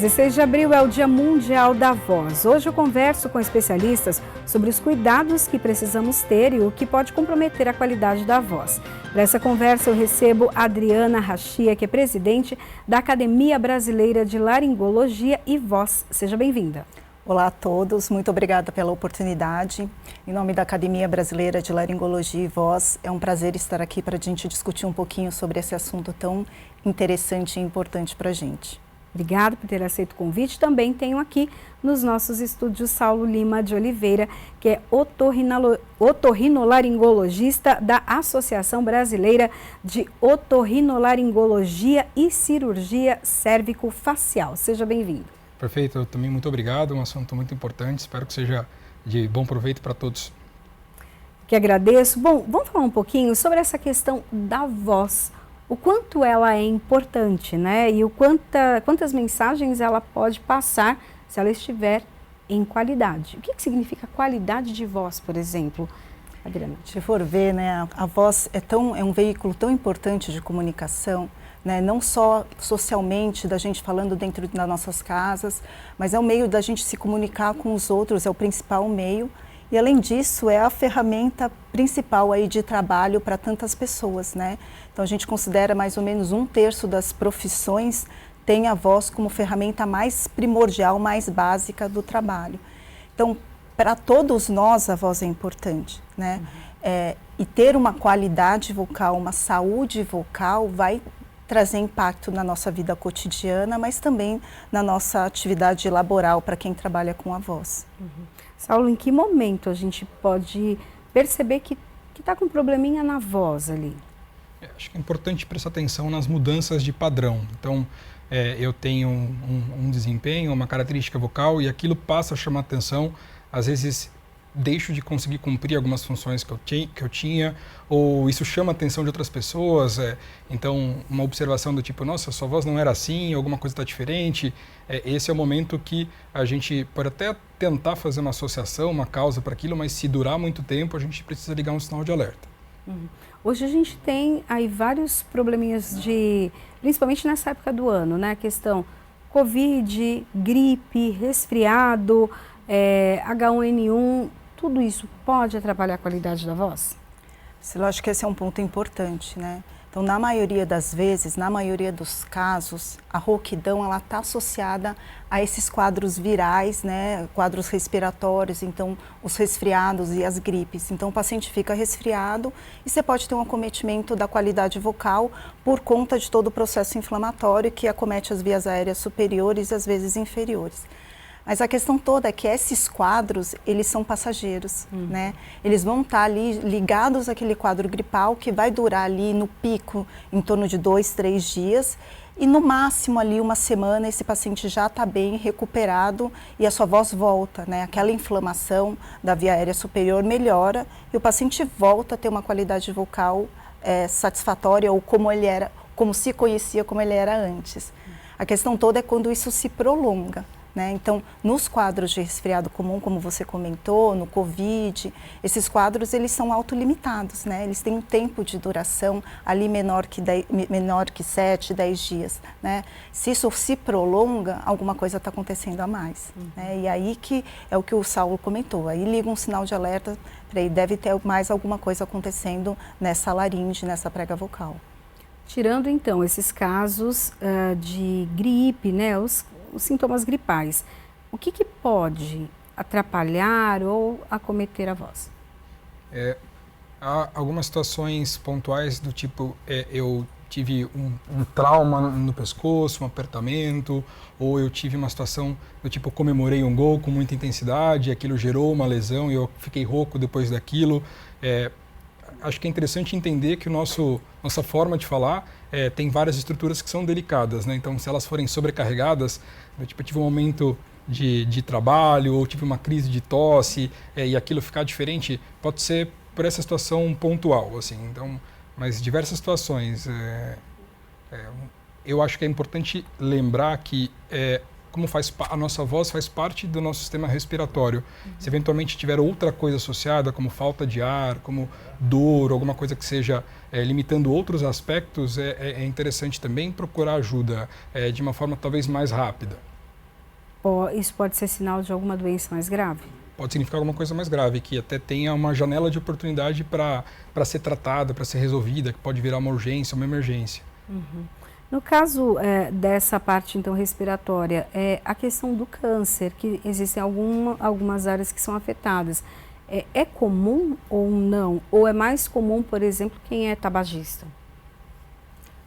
16 de abril é o Dia Mundial da Voz. Hoje eu converso com especialistas sobre os cuidados que precisamos ter e o que pode comprometer a qualidade da voz. Para essa conversa eu recebo a Adriana Rachia, que é presidente da Academia Brasileira de Laringologia e Voz. Seja bem-vinda. Olá a todos, muito obrigada pela oportunidade. Em nome da Academia Brasileira de Laringologia e Voz, é um prazer estar aqui para a gente discutir um pouquinho sobre esse assunto tão interessante e importante para a gente. Obrigada por ter aceito o convite. Também tenho aqui nos nossos estúdios Saulo Lima de Oliveira, que é otorrinolaringologista da Associação Brasileira de Otorrinolaringologia e Cirurgia Cérvico-Facial. Seja bem-vindo. Perfeito, também muito obrigado, um assunto muito importante, espero que seja de bom proveito para todos. Que agradeço. Bom, vamos falar um pouquinho sobre essa questão da voz. O quanto ela é importante, né? E quantas mensagens ela pode passar se ela estiver em qualidade. O que significa qualidade de voz, por exemplo, Adriana? Se for ver, né, a voz é um veículo tão importante de comunicação, né? Não só socialmente, da gente falando dentro das nossas casas, mas é o meio da gente se comunicar com os outros, é o principal meio. E além disso, é a ferramenta principal aí de trabalho para tantas pessoas, né? Então a gente considera mais ou menos 1/3 das profissões tem a voz como ferramenta mais primordial, mais básica do trabalho. Então, para todos nós a voz é importante, né? E ter uma qualidade vocal, uma saúde vocal vai trazer impacto na nossa vida cotidiana, mas também na nossa atividade laboral para quem trabalha com a voz. Saulo, em que momento a gente pode perceber que está com um probleminha na voz ali? Acho que é importante prestar atenção nas mudanças de padrão. Então, eu tenho um desempenho, uma característica vocal e aquilo passa a chamar atenção. Às vezes, deixo de conseguir cumprir algumas funções que eu tinha, ou isso chama a atenção de outras pessoas. Então, uma observação do tipo, nossa, sua voz não era assim, alguma coisa está diferente. Esse é o momento que a gente pode até tentar fazer uma associação, uma causa para aquilo, mas se durar muito tempo, a gente precisa ligar um sinal de alerta. Hoje a gente tem aí vários probleminhas principalmente nessa época do ano, né? A questão Covid, gripe, resfriado, H1N1, tudo isso pode atrapalhar a qualidade da voz? Eu acho que esse é um ponto importante, né? Então, na maioria das vezes, na maioria dos casos, a rouquidão ela está associada a esses quadros virais, né? Quadros respiratórios, então os resfriados e as gripes. Então, o paciente fica resfriado e você pode ter um acometimento da qualidade vocal por conta de todo o processo inflamatório que acomete as vias aéreas superiores e às vezes inferiores. Mas a questão toda é que esses quadros, eles são passageiros, né? Eles vão estar ali ligados àquele quadro gripal que vai durar ali no pico em torno de 2, 3 dias e no máximo ali uma semana esse paciente já está bem recuperado e a sua voz volta, né? Aquela inflamação da via aérea superior melhora e o paciente volta a ter uma qualidade vocal satisfatória ou como se conhecia como ele era antes. A questão toda é quando isso se prolonga. Né? Então, nos quadros de resfriado comum, como você comentou, no Covid, esses quadros eles são autolimitados, né? Eles têm um tempo de duração ali menor que 7, 10 dias. Né? Se isso se prolonga, alguma coisa está acontecendo a mais. Né? E aí que é o que o Saulo comentou, aí liga um sinal de alerta, aí deve ter mais alguma coisa acontecendo nessa laringe, nessa prega vocal. Tirando então esses casos de gripe, né? Os sintomas gripais, o que pode atrapalhar ou acometer a voz? Há algumas situações pontuais do tipo, eu tive um trauma no pescoço, um apertamento, ou eu tive uma situação do tipo, comemorei um gol com muita intensidade, aquilo gerou uma lesão e eu fiquei rouco depois daquilo. Acho que é interessante entender que nossa forma de falar tem várias estruturas que são delicadas, né? Então, se elas forem sobrecarregadas, eu tive um aumento de trabalho ou tive uma crise de tosse e aquilo ficar diferente, pode ser por essa situação pontual, assim. Então, mas diversas situações. Eu acho que é importante lembrar que a nossa voz faz parte do nosso sistema respiratório. Se eventualmente tiver outra coisa associada, como falta de ar, como dor, alguma coisa que seja limitando outros aspectos, é interessante também procurar ajuda de uma forma talvez mais rápida. Isso pode ser sinal de alguma doença mais grave? Pode significar alguma coisa mais grave, que até tenha uma janela de oportunidade para ser tratada, para ser resolvida, que pode virar uma urgência, uma emergência. Uhum. No caso dessa parte então respiratória, a questão do câncer, que existem algumas áreas que são afetadas, é comum ou não? Ou é mais comum, por exemplo, quem é tabagista?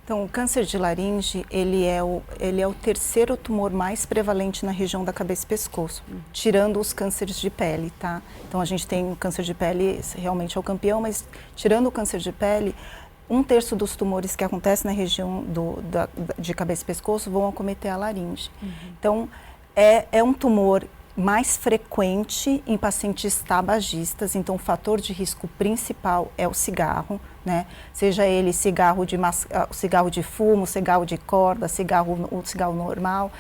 Então, o câncer de laringe, ele é o terceiro tumor mais prevalente na região da cabeça e pescoço, tirando os cânceres de pele, tá? Então, a gente tem o câncer de pele, realmente é o campeão, mas tirando o câncer de pele, 1/3 dos tumores que acontecem na região de cabeça e pescoço vão acometer a laringe. Então, é um tumor mais frequente em pacientes tabagistas, então o fator de risco principal é o cigarro, né? Seja ele cigarro de fumo, cigarro de corda, o cigarro normal,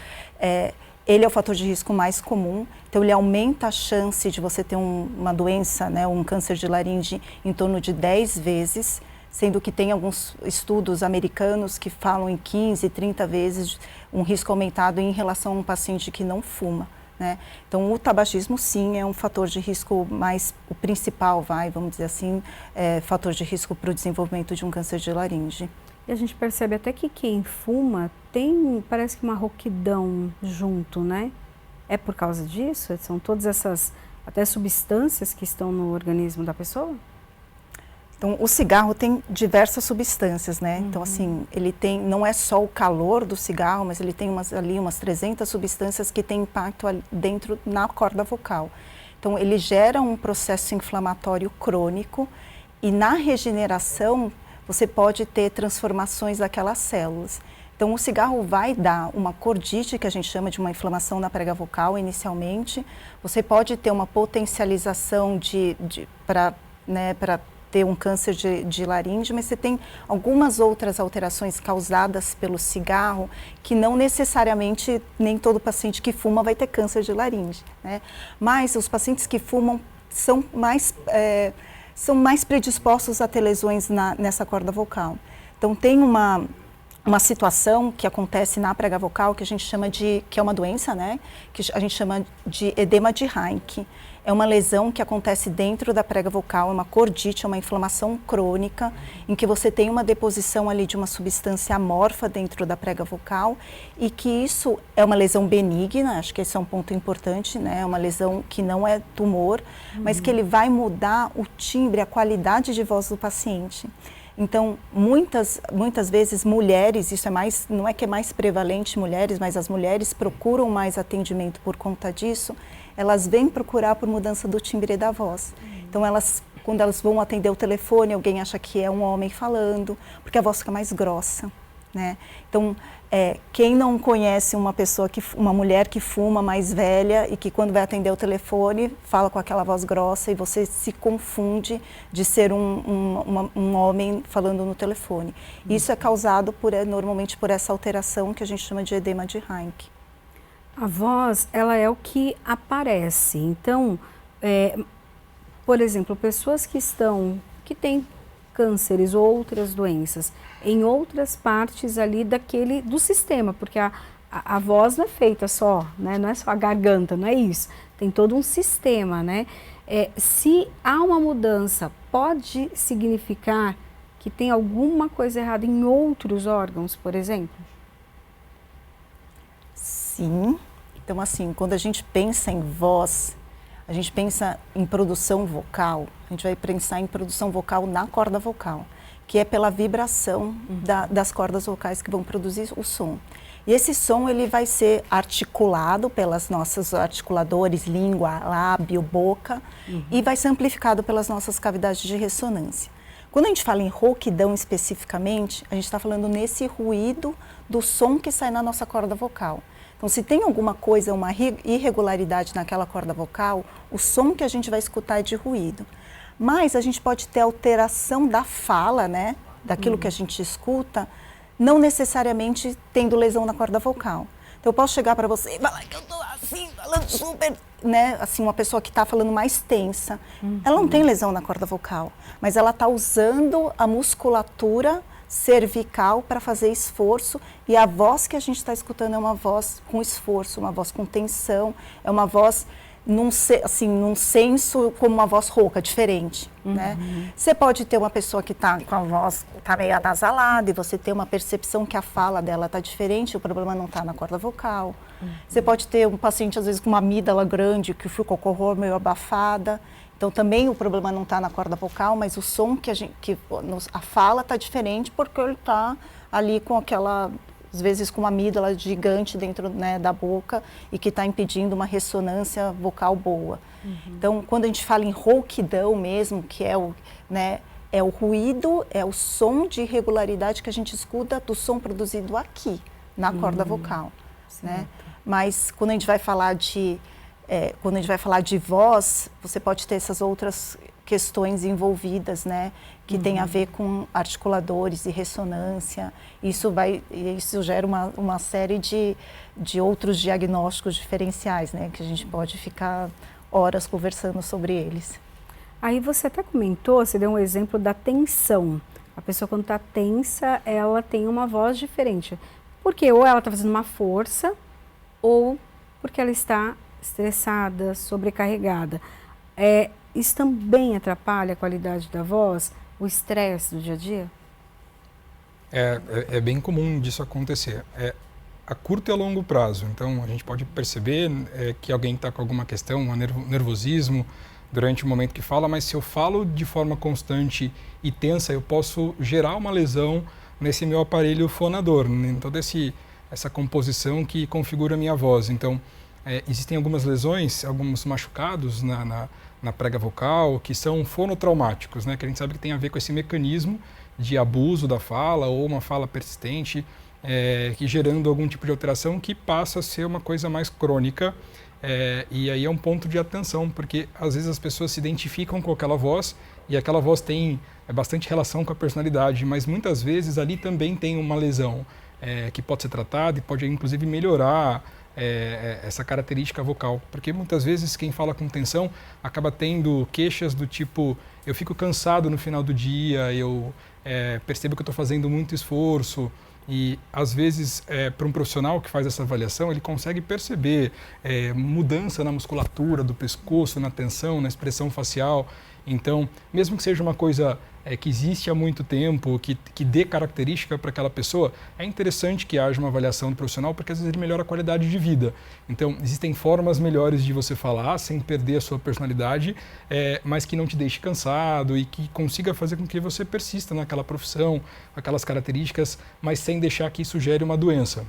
ele é o fator de risco mais comum, então ele aumenta a chance de você ter uma doença, né, um câncer de laringe em torno de 10 vezes, sendo que tem alguns estudos americanos que falam em 15, 30 vezes um risco aumentado em relação a um paciente que não fuma. Né? Então, o tabagismo, sim, é um fator de risco o principal, vamos dizer assim, fator de risco para o desenvolvimento de um câncer de laringe. E a gente percebe até que quem fuma parece que uma rouquidão junto, né? É por causa disso? São todas essas, até substâncias que estão no organismo da pessoa? Então, o cigarro tem diversas substâncias, né? Então, assim, ele tem, não é só o calor do cigarro, mas ele tem umas 300 substâncias que têm impacto ali dentro na corda vocal. Então, ele gera um processo inflamatório crônico e na regeneração você pode ter transformações daquelas células. Então, o cigarro vai dar uma cordite, que a gente chama de uma inflamação na prega vocal inicialmente. Você pode ter uma potencialização para ter um câncer de laringe, mas você tem algumas outras alterações causadas pelo cigarro que não necessariamente nem todo paciente que fuma vai ter câncer de laringe, né? Mas os pacientes que fumam são mais predispostos a ter lesões nessa corda vocal. Então tem uma situação que acontece na prega vocal que a gente chama que é uma doença, né? Que a gente chama de edema de Heinck. É uma lesão que acontece dentro da prega vocal, é uma cordite, é uma inflamação crônica, em que você tem uma deposição ali de uma substância amorfa dentro da prega vocal e que isso é uma lesão benigna, acho que esse é um ponto importante, né? É uma lesão que não é tumor, mas que ele vai mudar o timbre, a qualidade de voz do paciente. Então, muitas vezes mulheres, isso não é que é mais prevalente mulheres, mas as mulheres procuram mais atendimento por conta disso, elas vêm procurar por mudança do timbre da voz. Então, quando elas vão atender o telefone, alguém acha que é um homem falando, porque a voz fica mais grossa, né? Então, quem não conhece uma mulher que fuma mais velha e que quando vai atender o telefone fala com aquela voz grossa e você se confunde de ser um homem falando no telefone. Isso é causado normalmente por essa alteração que a gente chama de edema de Heinck. A voz, ela é o que aparece. Então, por exemplo, pessoas que têm cânceres ou outras doenças em outras partes ali do sistema, porque a voz não é feita só, né? Não é só a garganta, não é isso. Tem todo um sistema, né? Se há uma mudança, pode significar que tem alguma coisa errada em outros órgãos, por exemplo? Sim. Então, assim, quando a gente pensa em voz, a gente pensa em produção vocal, a gente vai pensar em produção vocal na corda vocal, que é pela vibração das cordas vocais que vão produzir o som. E esse som ele vai ser articulado pelas nossas articuladores, língua, lábio, boca, e vai ser amplificado pelas nossas cavidades de ressonância. Quando a gente fala em rouquidão especificamente, a gente está falando nesse ruído do som que sai na nossa corda vocal. Então, se tem alguma coisa, uma irregularidade naquela corda vocal, o som que a gente vai escutar é de ruído. Mas a gente pode ter alteração da fala, né, daquilo que a gente escuta, não necessariamente tendo lesão na corda vocal. Então, eu posso chegar para você e falar que eu estou assim, falando super, né, assim, uma pessoa que está falando mais tensa. Ela não tem lesão na corda vocal, mas ela está usando a musculatura cervical para fazer esforço, e a voz que a gente está escutando é uma voz com esforço, uma voz com tensão, é uma voz num senso como uma voz rouca, diferente, né? Você pode ter uma pessoa que está com a voz tá meio anasalada e você ter uma percepção que a fala dela está diferente, o problema não está na corda vocal. Você pode ter um paciente, às vezes, com uma amígdala grande, que ficou com a cor meio abafada. Então, também o problema não está na corda vocal, mas o som a fala está diferente porque ele está ali com aquela, às vezes, com uma amígdala gigante dentro, né, da boca e que está impedindo uma ressonância vocal boa. Então, quando a gente fala em rouquidão mesmo, que é o, né, é o ruído, é o som de irregularidade que a gente escuta do som produzido aqui, na corda vocal, né? Mas quando a gente vai falar de voz, você pode ter essas outras questões envolvidas, né, que tem a ver com articuladores e ressonância. Isso gera uma série de outros diagnósticos diferenciais, né, que a gente pode ficar horas conversando sobre eles. Aí você até comentou, você deu um exemplo da tensão. A pessoa, quando está tensa, ela tem uma voz diferente. Porque ou ela está fazendo uma força, ou porque ela está estressada, sobrecarregada. Isso também atrapalha a qualidade da voz, o estresse do dia a dia? É bem comum disso acontecer. A curto e a longo prazo. Então, a gente pode perceber que alguém está com alguma questão, um nervosismo, durante o momento que fala, mas se eu falo de forma constante e tensa, eu posso gerar uma lesão nesse meu aparelho fonador, em toda essa composição que configura a minha voz. Então, existem algumas lesões, alguns machucados na prega vocal que são fonotraumáticos, né? Que a gente sabe que tem a ver com esse mecanismo de abuso da fala ou uma fala persistente, que gerando algum tipo de alteração que passa a ser uma coisa mais crônica. E aí é um ponto de atenção, porque às vezes as pessoas se identificam com aquela voz e aquela voz tem bastante relação com a personalidade, mas muitas vezes ali também tem uma lesão que pode ser tratada e pode inclusive melhorar essa característica vocal, porque muitas vezes quem fala com tensão acaba tendo queixas do tipo: eu fico cansado no final do dia, eu percebo que eu estou fazendo muito esforço. E às vezes, para um profissional que faz essa avaliação, ele consegue perceber mudança na musculatura do pescoço, na tensão, na expressão facial. Então, mesmo que seja uma coisa que existe há muito tempo, que dê característica para aquela pessoa, é interessante que haja uma avaliação do profissional, porque às vezes ele melhora a qualidade de vida. Então, existem formas melhores de você falar, sem perder a sua personalidade, mas que não te deixe cansado e que consiga fazer com que você persista naquela profissão, aquelas características, mas sem deixar que isso gere uma doença.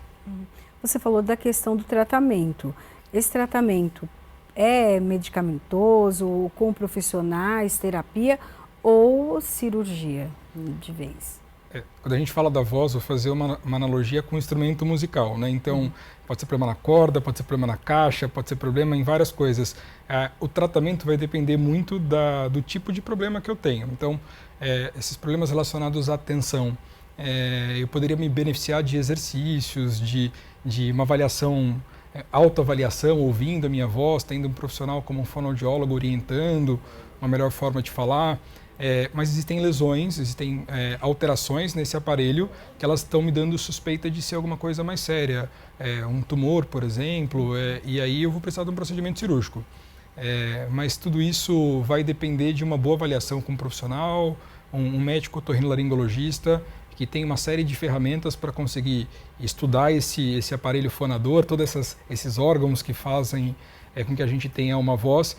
Você falou da questão do tratamento. Esse tratamento é medicamentoso, com profissionais, terapia ou cirurgia de vez? Quando a gente fala da voz, vou fazer uma analogia com o instrumento musical, né? Então, pode ser problema na corda, pode ser problema na caixa, pode ser problema em várias coisas. O tratamento vai depender muito do tipo de problema que eu tenho. Então, esses problemas relacionados à tensão, eu poderia me beneficiar de exercícios, de uma avaliação, autoavaliação, ouvindo a minha voz, tendo um profissional como um fonoaudiólogo orientando uma melhor forma de falar. Mas existem lesões, existem alterações nesse aparelho que elas estão me dando suspeita de ser alguma coisa mais séria. Um tumor, por exemplo, e aí eu vou precisar de um procedimento cirúrgico. Mas tudo isso vai depender de uma boa avaliação com um profissional, um médico otorrinolaringologista, que tem uma série de ferramentas para conseguir estudar esse aparelho fonador, todos esses órgãos que fazem com que a gente tenha uma voz.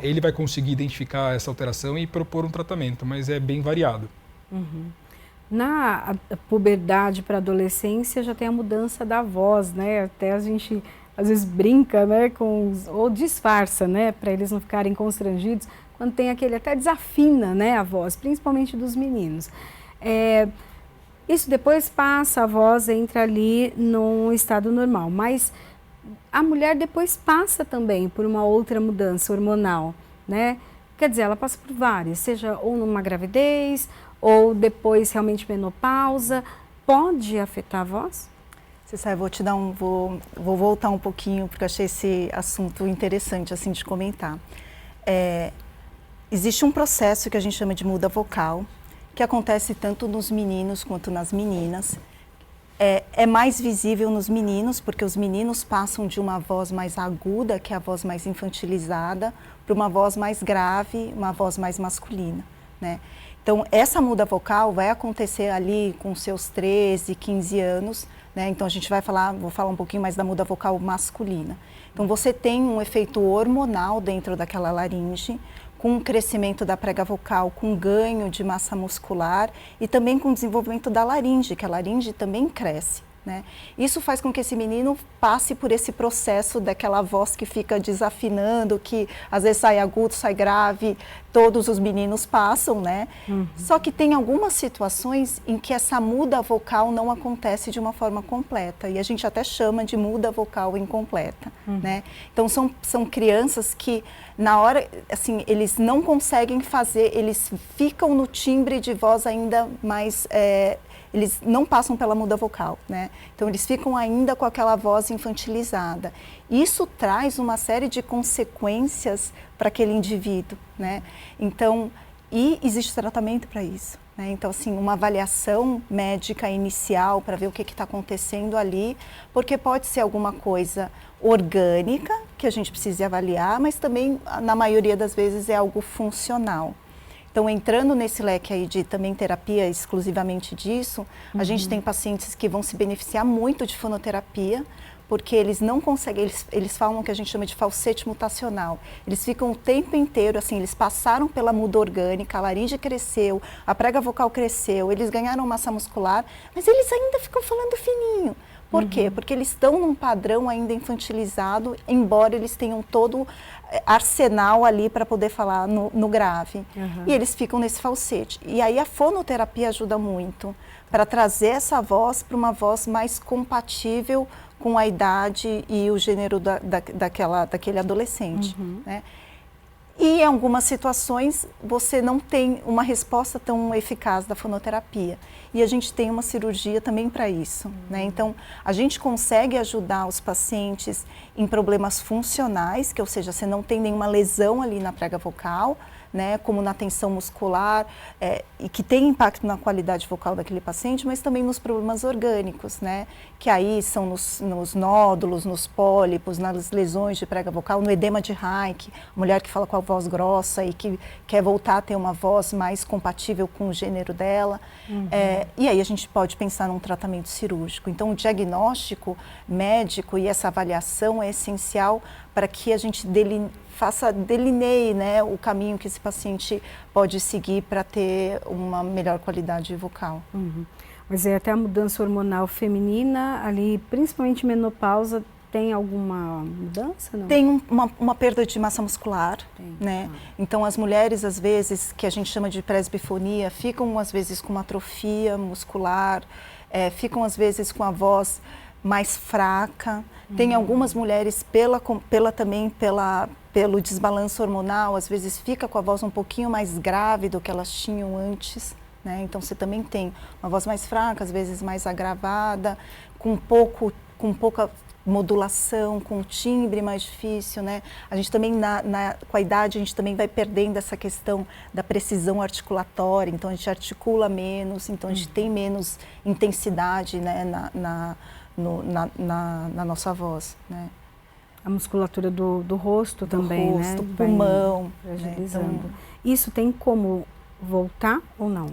Ele vai conseguir identificar essa alteração e propor um tratamento, mas é bem variado. Na puberdade para a adolescência já tem a mudança da voz, né? Até a gente às vezes brinca, né, ou disfarça, né, para eles não ficarem constrangidos, quando tem aquele, até desafina, né, a voz, principalmente dos meninos. Isso depois passa, a voz entra ali num estado normal, mas a mulher depois passa também por uma outra mudança hormonal, né? Quer dizer, ela passa por várias, seja ou numa gravidez, ou depois realmente menopausa. Pode afetar a voz? Cecília, vou voltar um pouquinho, porque eu achei esse assunto interessante assim, de comentar. Existe um processo que a gente chama de muda vocal, que acontece tanto nos meninos quanto nas meninas. É mais visível nos meninos, porque os meninos passam de uma voz mais aguda, que é a voz mais infantilizada, para uma voz mais grave, uma voz mais masculina, né? Então, essa muda vocal vai acontecer ali com seus 13, 15 anos, né? Então, vou falar um pouquinho mais da muda vocal masculina. Então, você tem um efeito hormonal dentro daquela laringe, com o crescimento da prega vocal, com ganho de massa muscular e também com o desenvolvimento da laringe, que a laringe também cresce, né? Isso faz com que esse menino passe por esse processo daquela voz que fica desafinando, que às vezes sai agudo, sai grave, todos os meninos passam, né? Só que tem algumas situações em que essa muda vocal não acontece de uma forma completa, e a gente até chama de muda vocal incompleta, né? Então são crianças que na hora, assim, eles não conseguem fazer, eles ficam no timbre de voz ainda mais... eles não passam pela muda vocal, né? Então, eles ficam ainda com aquela voz infantilizada. Isso traz uma série de consequências para aquele indivíduo, né? Então, e existe tratamento para isso, né? Então, assim, uma avaliação médica inicial para ver o que está acontecendo ali, porque pode ser alguma coisa orgânica que a gente precisa avaliar, mas também, na maioria das vezes, é algo funcional. Então, entrando nesse leque aí de também terapia exclusivamente disso, a gente tem pacientes que vão se beneficiar muito de fonoterapia, porque eles não conseguem, eles falam o que a gente chama de falsete mutacional. Eles ficam o tempo inteiro, assim, eles passaram pela muda orgânica, a laringe cresceu, a prega vocal cresceu, eles ganharam massa muscular, mas eles ainda ficam falando fininho. Por quê? Porque eles estão num padrão ainda infantilizado, embora eles tenham todo arsenal ali para poder falar no grave. E eles ficam nesse falsete. E aí a fonoterapia ajuda muito para trazer essa voz para uma voz mais compatível com a idade e o gênero daquele adolescente, né? E em algumas situações você não tem uma resposta tão eficaz da fonoterapia. E a gente tem uma cirurgia também para isso, né? Então, a gente consegue ajudar os pacientes em problemas funcionais, que ou seja, você não tem nenhuma lesão ali na prega vocal, né, como na tensão muscular, e que tem impacto na qualidade vocal daquele paciente, mas também nos problemas orgânicos, né, que aí são nos nódulos, nos pólipos, nas lesões de prega vocal, no edema de Reich, mulher que fala com a voz grossa e que quer voltar a ter uma voz mais compatível com o gênero dela. E aí a gente pode pensar num tratamento cirúrgico. Então, o diagnóstico médico e essa avaliação é essencial para que a gente delineie, né, o caminho que esse paciente pode seguir para ter uma melhor qualidade vocal. Mas até a mudança hormonal feminina, ali, principalmente menopausa, tem alguma mudança? Não? Tem uma perda de massa muscular, né? Então, as mulheres, às vezes, que a gente chama de presbifonia, ficam, às vezes, com uma atrofia muscular, ficam, às vezes, com a voz mais fraca. Tem algumas mulheres, pelo desbalanço hormonal, às vezes fica com a voz um pouquinho mais grave do que elas tinham antes, né? Então, você também tem uma voz mais fraca, às vezes mais agravada, com pouca modulação, com o timbre mais difícil, né? A gente também, com a idade, a gente também vai perdendo essa questão da precisão articulatória, então a gente articula menos, então a gente tem menos intensidade, né, na nossa voz, né? A musculatura do rosto também, rosto, né? Pulmão. Fragilizando. Né? Então, isso tem como voltar ou não?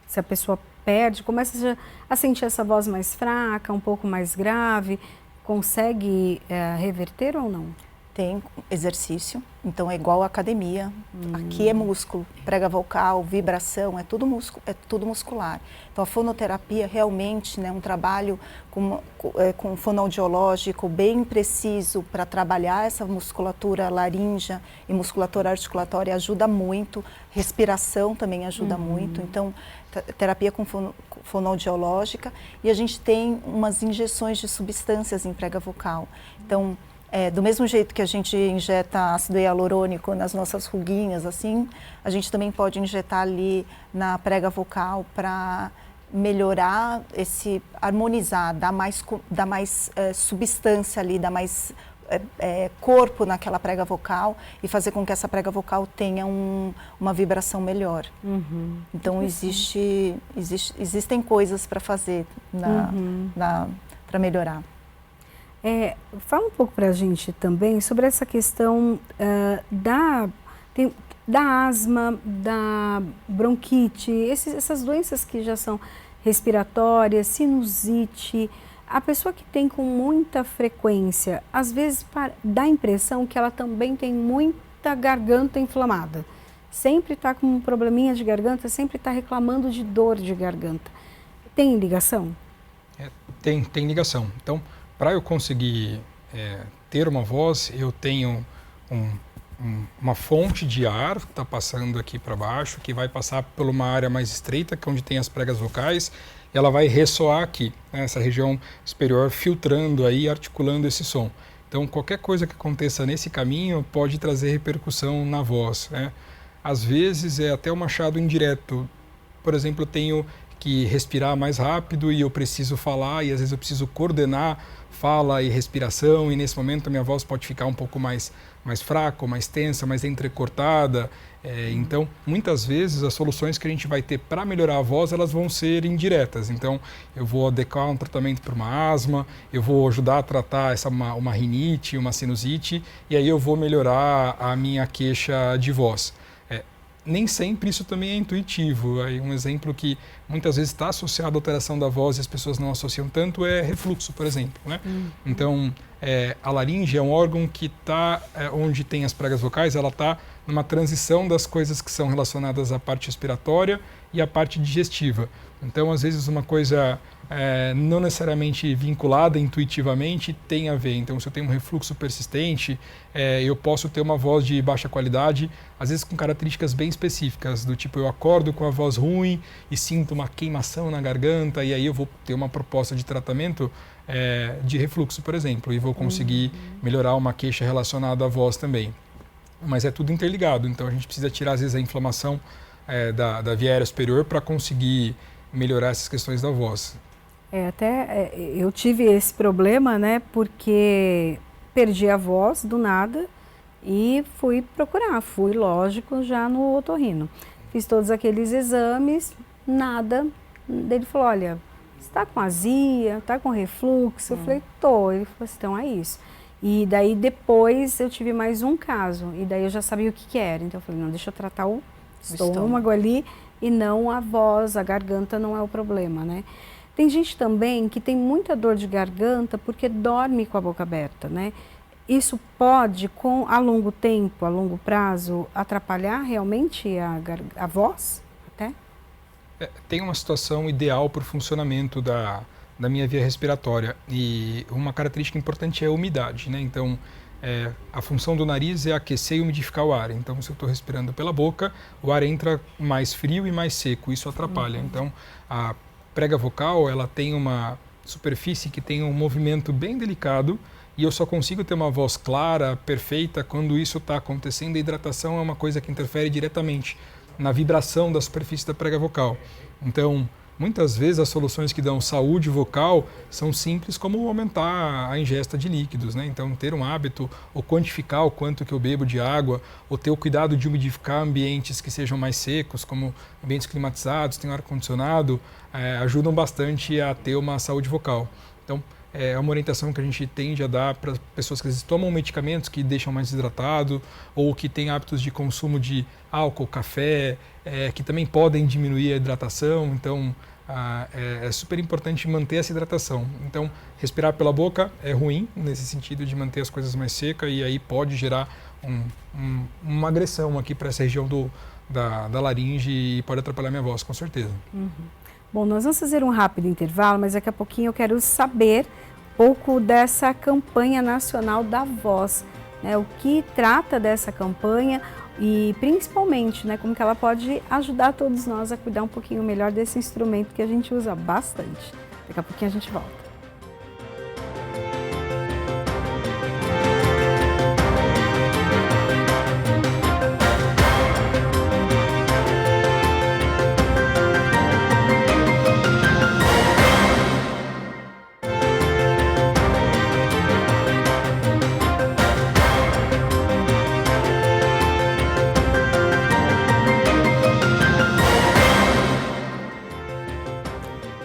Se a pessoa perde, começa a sentir essa voz mais fraca, um pouco mais grave, consegue reverter ou não? Tem exercício, então é igual à academia. Aqui é músculo, prega vocal, vibração, é tudo muscular. Então a fonoterapia realmente, né, um trabalho com fonoaudiológico bem preciso para trabalhar essa musculatura laríngea e musculatura articulatória ajuda muito, respiração também ajuda muito. Então, terapia com fonoaudiológica, e a gente tem umas injeções de substâncias em prega vocal. Então, do mesmo jeito que a gente injeta ácido hialurônico nas nossas ruguinhas, assim, a gente também pode injetar ali na prega vocal para harmonizar, dar mais substância ali, dar mais corpo naquela prega vocal e fazer com que essa prega vocal tenha uma vibração melhor. Então existem coisas para fazer para melhorar. Fala um pouco para a gente também sobre essa questão da asma, da bronquite, essas doenças que já são respiratórias, sinusite. A pessoa que tem com muita frequência, às vezes dá a impressão que ela também tem muita garganta inflamada. Sempre está com um probleminha de garganta, sempre está reclamando de dor de garganta. Tem ligação? Tem ligação. Então, para eu conseguir ter uma voz, eu tenho uma fonte de ar que está passando aqui para baixo, que vai passar por uma área mais estreita, que é onde tem as pregas vocais, e ela vai ressoar aqui, nessa região superior, filtrando aí, articulando esse som. Então, qualquer coisa que aconteça nesse caminho pode trazer repercussão na voz, né? Às vezes é até um achado indireto. Por exemplo, eu tenho que respirar mais rápido e eu preciso falar, e às vezes eu preciso coordenar fala e respiração, e nesse momento a minha voz pode ficar um pouco mais fraca, mais tensa, mais entrecortada. Então, muitas vezes as soluções que a gente vai ter para melhorar a voz, elas vão ser indiretas. Então, eu vou adequar um tratamento para uma asma, eu vou ajudar a tratar uma rinite, uma sinusite, e aí eu vou melhorar a minha queixa de voz. Nem sempre isso também é intuitivo. Um exemplo que muitas vezes está associado à alteração da voz e as pessoas não associam tanto é refluxo, por exemplo, né? Então, a laringe é um órgão que está onde tem as pregas vocais, ela está numa transição das coisas que são relacionadas à parte respiratória e à parte digestiva. Então, às vezes, uma coisa não necessariamente vinculada intuitivamente tem a ver. Então, se eu tenho um refluxo persistente, eu posso ter uma voz de baixa qualidade, às vezes com características bem específicas, do tipo eu acordo com a voz ruim e sinto uma queimação na garganta, e aí eu vou ter uma proposta de tratamento de refluxo, por exemplo, e vou conseguir melhorar uma queixa relacionada à voz também. Mas é tudo interligado, então a gente precisa tirar às vezes a inflamação da via aérea superior para conseguir melhorar essas questões da voz. Eu tive esse problema, né, porque perdi a voz do nada e fui procurar, lógico, já no otorrino. Fiz todos aqueles exames, nada. Ele falou, olha, você está com azia, está com refluxo? Eu falei, tô. Ele falou assim, então é isso. E daí depois eu tive mais um caso, e daí eu já sabia o que era. Então eu falei, não, deixa eu tratar o estômago ali e não a voz, a garganta não é o problema, né? Tem gente também que tem muita dor de garganta porque dorme com a boca aberta, né? Isso pode, a longo tempo, a longo prazo, atrapalhar realmente a voz até? Tem uma situação ideal para o funcionamento da minha via respiratória, e uma característica importante é a umidade, né? Então, a função do nariz é aquecer e umidificar o ar. Então, se eu estou respirando pela boca, o ar entra mais frio e mais seco, isso atrapalha. Então, a prega vocal, ela tem uma superfície que tem um movimento bem delicado, e eu só consigo ter uma voz clara, perfeita, quando isso está acontecendo. A hidratação é uma coisa que interfere diretamente na vibração da superfície da prega vocal. Então, muitas vezes as soluções que dão saúde vocal são simples, como aumentar a ingesta de líquidos, né? Então, ter um hábito, ou quantificar o quanto que eu bebo de água, ou ter o cuidado de umidificar ambientes que sejam mais secos, como ambientes climatizados, tem ar-condicionado, ajudam bastante a ter uma saúde vocal. Então, é uma orientação que a gente tende a dar para pessoas que às vezes tomam medicamentos que deixam mais desidratado, ou que têm hábitos de consumo de álcool, café, que também podem diminuir a hidratação. Então, é super importante manter essa hidratação. Então, respirar pela boca é ruim, nesse sentido de manter as coisas mais secas, e aí pode gerar uma agressão aqui para essa região da laringe e pode atrapalhar minha voz, com certeza. Bom, nós vamos fazer um rápido intervalo, mas daqui a pouquinho eu quero saber um pouco dessa campanha nacional da voz, né? O que trata dessa campanha e principalmente, né, como que ela pode ajudar todos nós a cuidar um pouquinho melhor desse instrumento que a gente usa bastante. Daqui a pouquinho a gente volta.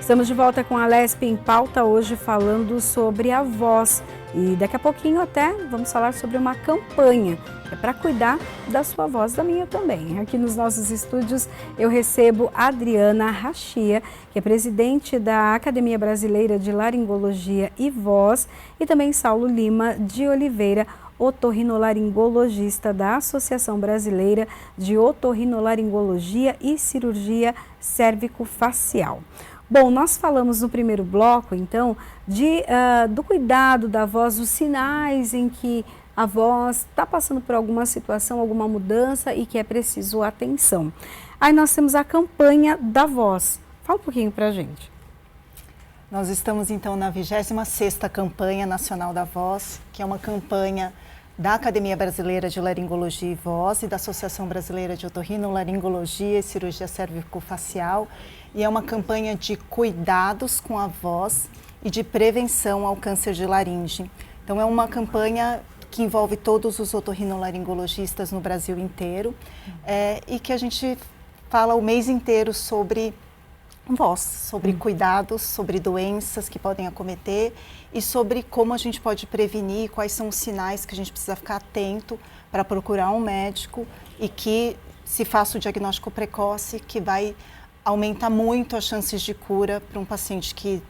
Estamos de volta com a Lesp em Pauta, hoje falando sobre a voz. E daqui a pouquinho até vamos falar sobre uma campanha que é para cuidar da sua voz, da minha também. Aqui nos nossos estúdios eu recebo Adriana Rachia, que é presidente da Academia Brasileira de Laringologia e Voz, e também Saulo Lima de Oliveira, otorrinolaringologista da Associação Brasileira de Otorrinolaringologia e Cirurgia Cérvico-Facial. Bom, nós falamos no primeiro bloco, então, do cuidado da voz, os sinais em que a voz está passando por alguma situação, alguma mudança e que é preciso atenção. Aí nós temos a campanha da voz. Fala um pouquinho para a gente. Nós estamos, então, na 26ª Campanha Nacional da Voz, que é uma campanha da Academia Brasileira de Laringologia e Voz e da Associação Brasileira de Otorrinolaringologia e Cirurgia Cérvico-Facial. E é uma campanha de cuidados com a voz e de prevenção ao câncer de laringe. Então, é uma campanha que envolve todos os otorrinolaringologistas no Brasil inteiro e que a gente fala o mês inteiro sobre voz, sobre cuidados, sobre doenças que podem acometer e sobre como a gente pode prevenir, quais são os sinais que a gente precisa ficar atento para procurar um médico e que se faça o diagnóstico precoce, que vai aumentar muito as chances de cura para um paciente que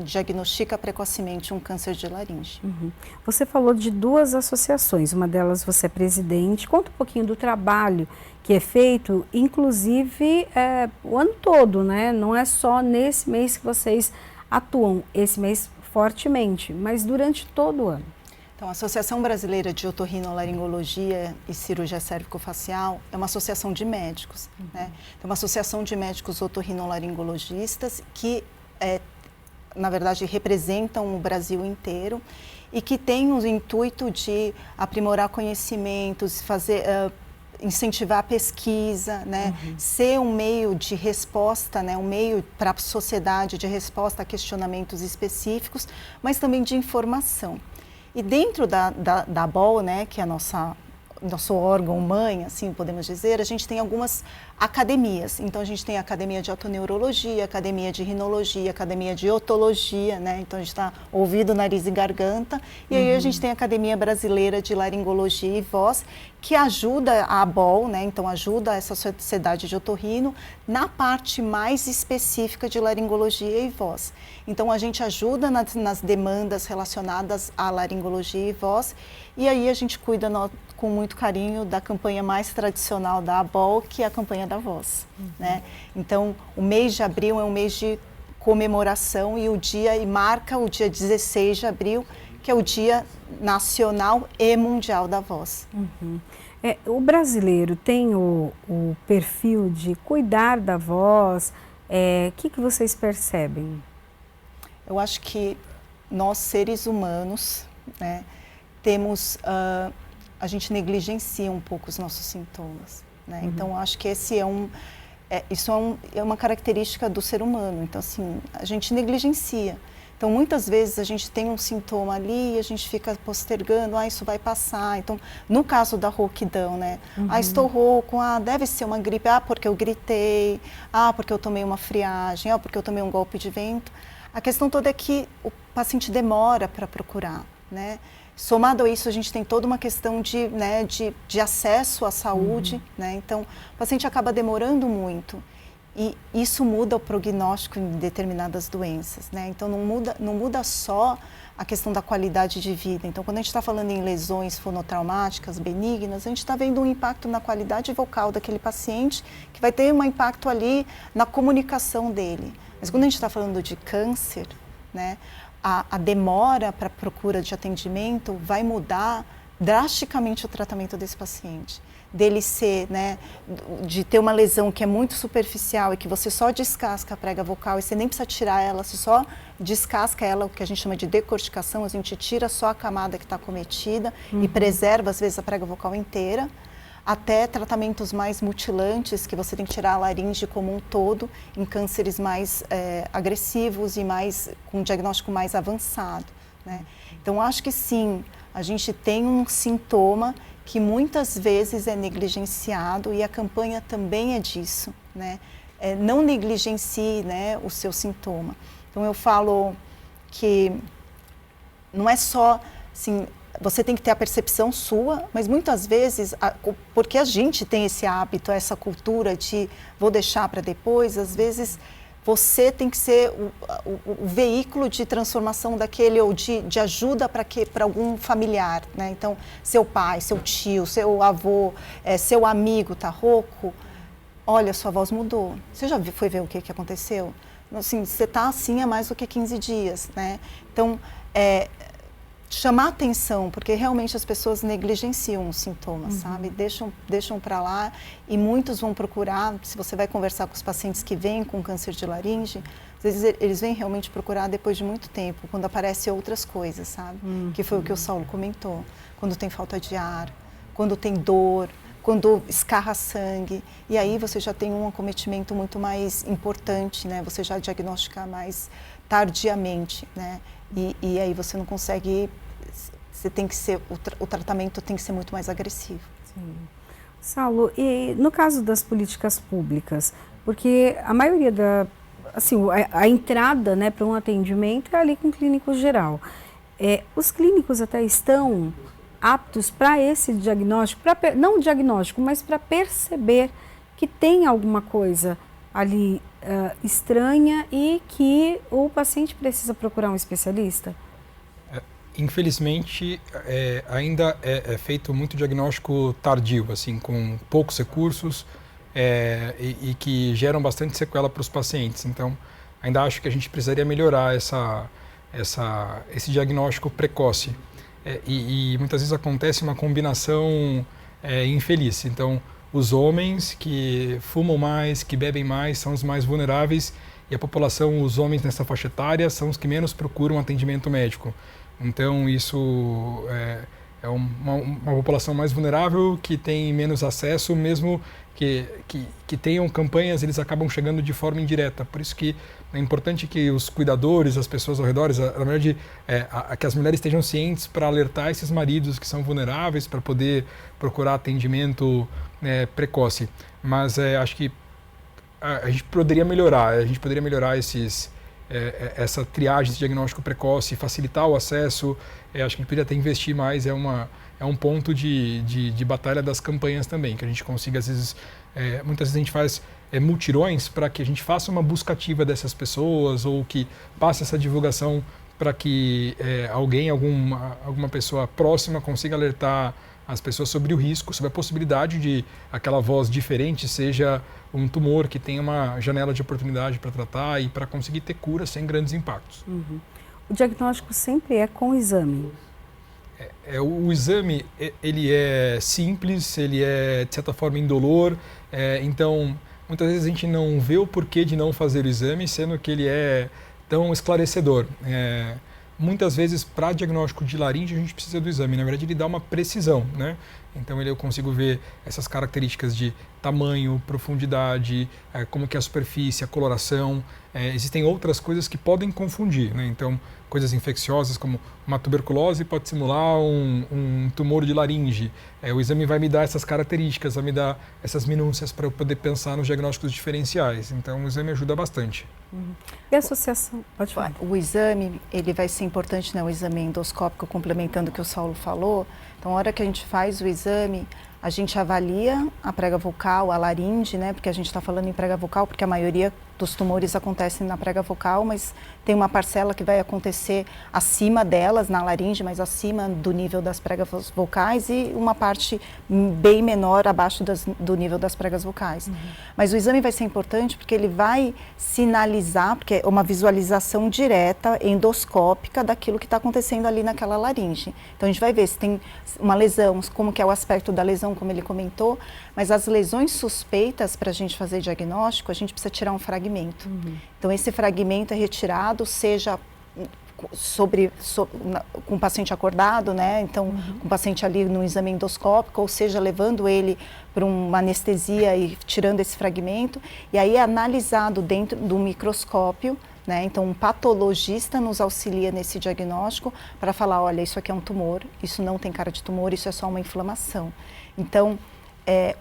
diagnostica precocemente um câncer de laringe. Você falou de duas associações, uma delas você é presidente. Conta um pouquinho do trabalho que é feito, inclusive o ano todo, né? Não é só nesse mês que vocês atuam, esse mês fortemente, mas durante todo o ano. Então, a Associação Brasileira de Otorrinolaringologia e Cirurgia Cérvico-Facial é uma associação de médicos, né? É uma associação de médicos otorrinolaringologistas que, na verdade, representam o Brasil inteiro e que tem o intuito de aprimorar conhecimentos, incentivar a pesquisa, né? Ser um meio de resposta, né? Um meio para a sociedade de resposta a questionamentos específicos, mas também de informação. E dentro da ABOL, né, que é nosso órgão mãe, assim podemos dizer, a gente tem algumas academias. Então, a gente tem a Academia de Otoneurologia, Academia de Rinologia, Academia de Otologia, né? Então, a gente está ouvido, nariz e garganta. E aí a gente tem a Academia Brasileira de Laringologia e Voz, que ajuda a ABOL, né? Então ajuda essa sociedade de otorrino na parte mais específica de laringologia e voz. Então a gente ajuda nas demandas relacionadas à laringologia e voz e aí a gente cuida com muito carinho da campanha mais tradicional da ABOL, que é a campanha da voz, né? Então o mês de abril é um mês de comemoração e marca o dia 16 de abril, que é o Dia Nacional e Mundial da Voz. O brasileiro tem o perfil de cuidar da voz. O que vocês percebem? Eu acho que nós, seres humanos, né, temos, a gente negligencia um pouco os nossos sintomas, né? Então, eu acho que isso é uma característica do ser humano. Então, assim, a gente negligencia. Então, muitas vezes a gente tem um sintoma ali e a gente fica postergando, isso vai passar. Então, no caso da rouquidão, né? Estou rouco, deve ser uma gripe, porque eu gritei, porque eu tomei uma friagem, porque eu tomei um golpe de vento. A questão toda é que o paciente demora para procurar, né? Somado a isso, a gente tem toda uma questão de acesso à saúde, né? Então, o paciente acaba demorando muito. E isso muda o prognóstico em determinadas doenças, né? Então não muda só a questão da qualidade de vida. Então, quando a gente está falando em lesões fonotraumáticas benignas, a gente está vendo um impacto na qualidade vocal daquele paciente, que vai ter um impacto ali na comunicação dele. Mas quando a gente está falando de câncer, né, a demora para a procura de atendimento vai mudar drasticamente o tratamento desse paciente. Dele ser, né, de ter uma lesão que é muito superficial e que você só descasca a prega vocal e você nem precisa tirar ela, você só descasca ela, o que a gente chama de decorticação, a gente tira só a camada que está acometida e preserva, às vezes, a prega vocal inteira, até tratamentos mais mutilantes, que você tem que tirar a laringe como um todo, em cânceres mais agressivos e com um diagnóstico mais avançado, né? Então, acho que sim, a gente tem um sintoma que muitas vezes é negligenciado e a campanha também é disso, né? não negligencie, né, o seu sintoma. Então eu falo que não é só, assim, você tem que ter a percepção sua, mas muitas vezes, porque a gente tem esse hábito, essa cultura de vou deixar para depois, às vezes você tem que ser o veículo de transformação daquele, ou de ajuda para algum familiar, né? Então, seu pai, seu tio, seu avô, seu amigo está rouco, olha, sua voz mudou. Você já foi ver o que aconteceu? Assim, você está assim há mais do que 15 dias, né? Então, chamar atenção, porque realmente as pessoas negligenciam os sintomas, sabe? Deixam para lá, e muitos vão procurar, se você vai conversar com os pacientes que vêm com câncer de laringe, às vezes eles vêm realmente procurar depois de muito tempo, quando aparecem outras coisas, sabe? Que foi o que o Saulo comentou, quando tem falta de ar, quando tem dor, quando escarra sangue, e aí você já tem um acometimento muito mais importante, né? Você já diagnostica mais tardiamente, né? E aí você não consegue, você tem que ser, o tratamento tem que ser muito mais agressivo. Sim. Saulo, e no caso das políticas públicas, porque a maioria assim, a entrada, né, para um atendimento é ali com o clínico geral. Os clínicos até estão aptos para esse diagnóstico, não diagnóstico, mas para perceber que tem alguma coisa ali estranha e que o paciente precisa procurar um especialista? Infelizmente, ainda é feito muito diagnóstico tardio, assim, com poucos recursos e que geram bastante sequela para os pacientes. Então, ainda acho que a gente precisaria melhorar esse diagnóstico precoce. E muitas vezes acontece uma combinação infeliz. Então, os homens que fumam mais, que bebem mais, são os mais vulneráveis, e a população, os homens nessa faixa etária, são os que menos procuram atendimento médico. Então, isso é uma população mais vulnerável, que tem menos acesso, mesmo que tenham campanhas, eles acabam chegando de forma indireta. Por isso que é importante que os cuidadores, as pessoas ao redor, na verdade, que as mulheres estejam cientes para alertar esses maridos que são vulneráveis, para poder procurar atendimento precoce. Mas acho que a gente poderia melhorar, essa triagem, esse diagnóstico precoce, facilitar o acesso. Acho que a gente poderia até investir mais, é um ponto de batalha das campanhas também, que a gente consiga, às vezes, muitas vezes a gente faz mutirões para que a gente faça uma busca ativa dessas pessoas, ou que passe essa divulgação para que alguma pessoa próxima consiga alertar as pessoas sobre o risco, sobre a possibilidade de aquela voz diferente seja um tumor que tem uma janela de oportunidade para tratar e para conseguir ter cura sem grandes impactos. Uhum. O diagnóstico sempre é com exame? O exame, ele é simples, ele é de certa forma indolor, então muitas vezes a gente não vê o porquê de não fazer o exame, sendo que ele é tão esclarecedor. Muitas vezes, para diagnóstico de laringe, a gente precisa do exame. Na verdade, ele dá uma precisão, né? Então, eu consigo ver essas características de tamanho, profundidade, como que é a superfície, a coloração. Existem outras coisas que podem confundir, né? Então, coisas infecciosas como uma tuberculose pode simular um tumor de laringe. O exame vai me dar essas características, vai me dar essas minúcias para eu poder pensar nos diagnósticos diferenciais. Então, o exame ajuda bastante. Uhum. E a associação? Pode falar. O exame, ele vai ser importante, né? O exame endoscópico, complementando o que o Saulo falou. Então, a hora que a gente faz o exame, a gente avalia a prega vocal, a laringe, né? Porque a gente está falando em prega vocal, porque a maioria dos tumores acontecem na prega vocal, mas tem uma parcela que vai acontecer acima delas, na laringe, mas acima do nível das pregas vocais, e uma parte bem menor abaixo do nível das pregas vocais. Uhum. Mas o exame vai ser importante porque ele vai sinalizar, porque é uma visualização direta, endoscópica, daquilo que está acontecendo ali naquela laringe. Então, a gente vai ver se tem uma lesão, como que é o aspecto da lesão, como ele comentou, mas as lesões suspeitas, para a gente fazer diagnóstico, a gente precisa tirar um fragmento. Uhum. Então, esse fragmento é retirado, seja com o paciente acordado, né? Então, com o paciente ali no exame endoscópico, ou seja, levando ele para uma anestesia e tirando esse fragmento, e aí é analisado dentro do microscópio, né? Então, um patologista nos auxilia nesse diagnóstico para falar, olha, isso aqui é um tumor, isso não tem cara de tumor, isso é só uma inflamação. Então,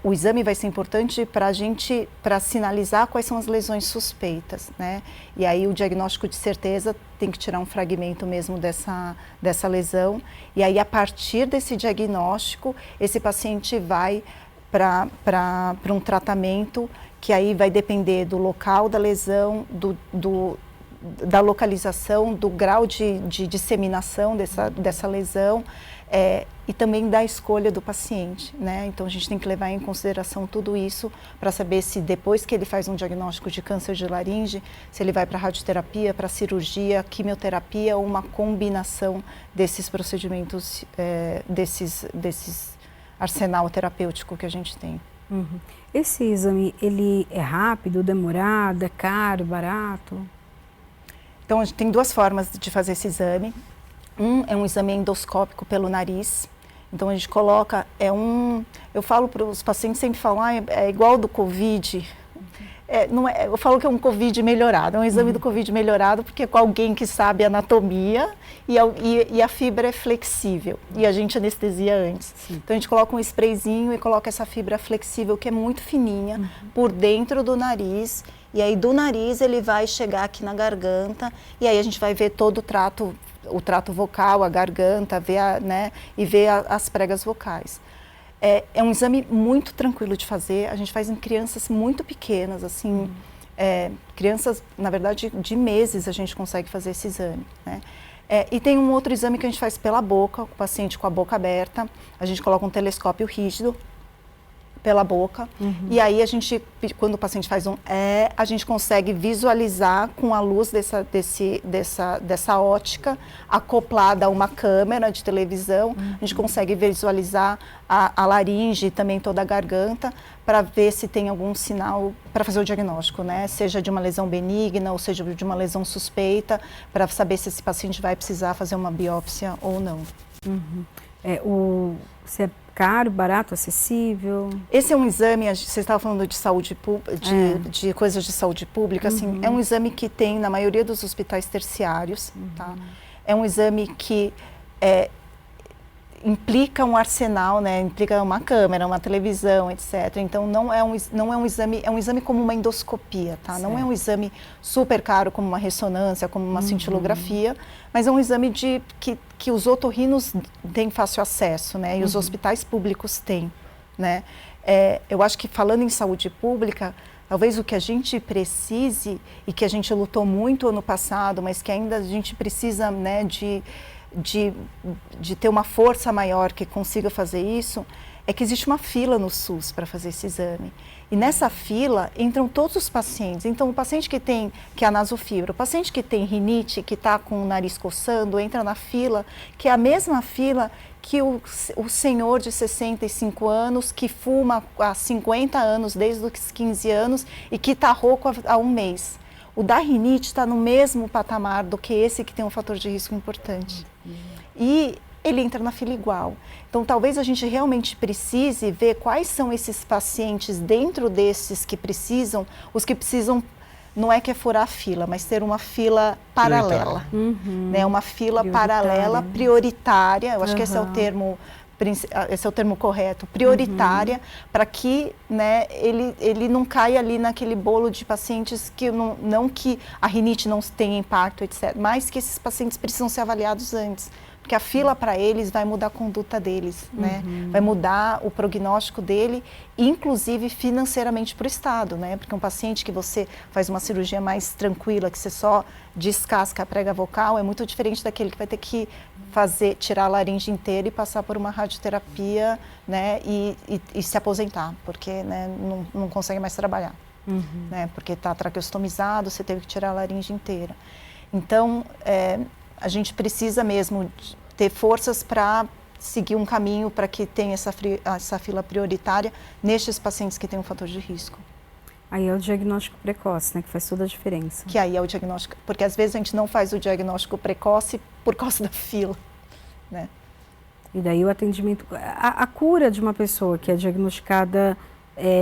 o exame vai ser importante para a gente, para sinalizar quais são as lesões suspeitas, né? E aí o diagnóstico de certeza tem que tirar um fragmento mesmo dessa lesão. E aí, a partir desse diagnóstico, esse paciente vai para um tratamento que aí vai depender do local da lesão, da localização, do grau de disseminação dessa lesão, e também da escolha do paciente, né? Então a gente tem que levar em consideração tudo isso para saber se depois que ele faz um diagnóstico de câncer de laringe, se ele vai para radioterapia, para cirurgia, quimioterapia ou uma combinação desses procedimentos, desses arsenal terapêutico que a gente tem. Uhum. Esse exame, ele é rápido, demorado, é caro, barato? Então, a gente tem duas formas de fazer esse exame. É um exame endoscópico pelo nariz. Então, a gente coloca, eu falo para os pacientes, sempre falam, é igual do Covid. Eu falo que é um Covid melhorado, é um exame do Covid melhorado, porque é com alguém que sabe anatomia e a fibra é flexível, e a gente anestesia antes. Sim. Então a gente coloca um sprayzinho e coloca essa fibra flexível, que é muito fininha, por dentro do nariz, e aí do nariz ele vai chegar aqui na garganta, e aí a gente vai ver todo o trato vocal, a garganta, e ver as pregas vocais. É um exame muito tranquilo de fazer, a gente faz em crianças muito pequenas, assim, crianças, na verdade, de meses a gente consegue fazer esse exame, né? E tem um outro exame que a gente faz pela boca, o paciente com a boca aberta, a gente coloca um telescópio rígido pela boca, e aí a gente, quando o paciente faz a gente consegue visualizar com a luz dessa ótica acoplada a uma câmera de televisão, a gente consegue visualizar a laringe e também toda a garganta para ver se tem algum sinal para fazer o diagnóstico, né? Seja de uma lesão benigna ou seja de uma lesão suspeita, para saber se esse paciente vai precisar fazer uma biópsia ou não. Se é caro, barato, acessível? Esse é um exame, você estava falando de saúde de coisas de saúde pública, assim, é um exame que tem na maioria dos hospitais terciários, tá? É um exame que implica um arsenal, né? Implica uma câmera, uma televisão, etc. Então não é um exame, é um exame como uma endoscopia, tá? Certo. Não é um exame super caro como uma ressonância, como uma cintilografia, mas é um exame que os otorrinos têm fácil acesso, né? E os hospitais públicos têm, né? Eu acho que falando em saúde pública, talvez o que a gente precise e que a gente lutou muito ano passado, mas que ainda a gente precisa, né, de ter uma força maior que consiga fazer isso, é que existe uma fila no SUS para fazer esse exame. E nessa fila entram todos os pacientes. Então, o paciente que é a nasofibra, o paciente que tem rinite, que está com o nariz coçando, entra na fila, que é a mesma fila que o senhor de 65 anos, que fuma há 50 anos, desde os 15 anos, e que está rouco há um mês. O da rinite está no mesmo patamar do que esse que tem um fator de risco importante. E ele entra na fila igual. Então, talvez a gente realmente precise ver quais são esses pacientes dentro desses que precisam, os que precisam, não é que é furar a fila, mas ter uma fila paralela. Né? Uma fila paralela, prioritária, eu acho que esse é o termo correto, prioritária, para que, né, ele não caia ali naquele bolo de pacientes que não que a rinite não tenha impacto, etc., mas que esses pacientes precisam ser avaliados antes. Porque a fila para eles vai mudar a conduta deles, né? Vai mudar o prognóstico dele, inclusive financeiramente para o Estado, né? Porque um paciente que você faz uma cirurgia mais tranquila, que você só descasca a prega vocal, é muito diferente daquele que vai ter que tirar a laringe inteira e passar por uma radioterapia, né? E se aposentar, porque, né, não consegue mais trabalhar, né? Porque está traqueostomizado, você teve que tirar a laringe inteira. Então, a gente precisa mesmo ter forças para seguir um caminho para que tenha essa fila prioritária nestes pacientes que têm um fator de risco. Aí é o diagnóstico precoce, né, que faz toda a diferença. Que aí é o diagnóstico, porque às vezes a gente não faz o diagnóstico precoce por causa da fila, né? E daí o atendimento, a cura de uma pessoa que é diagnosticada